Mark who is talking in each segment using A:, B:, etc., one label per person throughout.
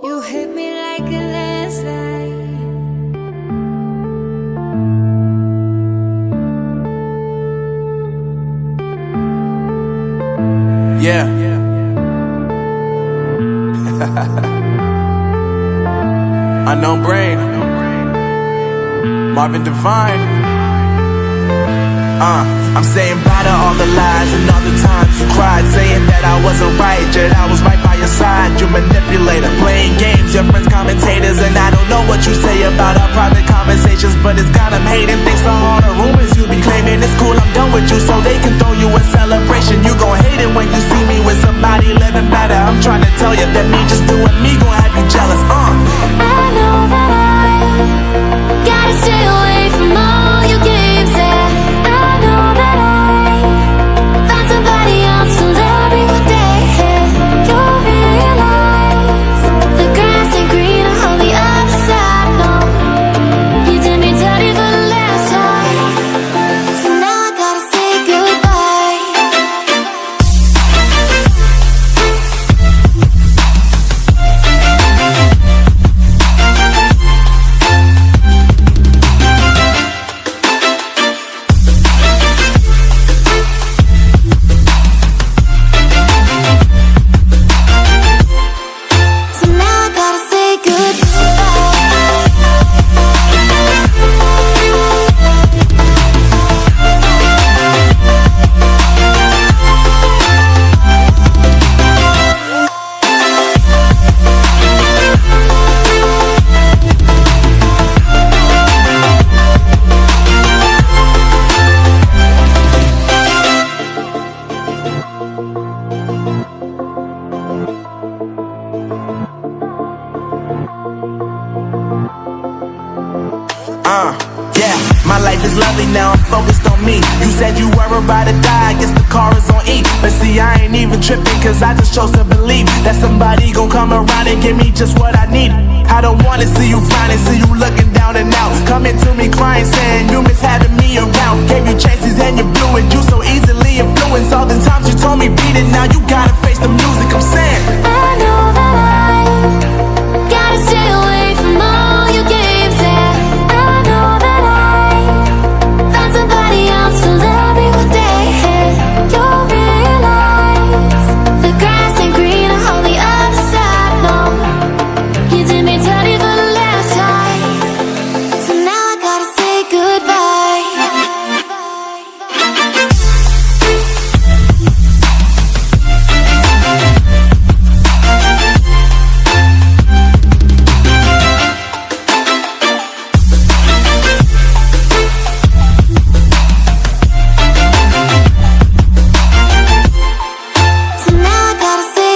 A: You hit me like a landslide.
B: Yeah. Unknown Brain, Marvin Divine. I'm saying bye to all the lies and all the times you cried, saying that I wasn't right, yet I was right by your side. You manipulator, playing games, your friends commentators, and I don't know what you say about our private conversations, but it's got them hating thanks to all the rumors you be claiming. I'm focused on me. You said you were about to die, I guess the car is on E. But see, I ain't even tripping, cause I just chose to believe that somebody gon' come around and give me just what I need. I don't wanna see you frowning, see you looking down and out, coming to me crying, saying you miss having me around. Gave you chances and you blew it, you so easily influenced. All the times you told me beat it, now you gotta face the music. I'm saying
A: I know that I gotta stay away from all your games, yeah. I know that I found somebody else to love me one day. You'll realize the grass ain't greener on the other side, no. You did me dirty for the last time, so now I gotta say goodbye. So now I gotta say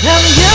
C: I'm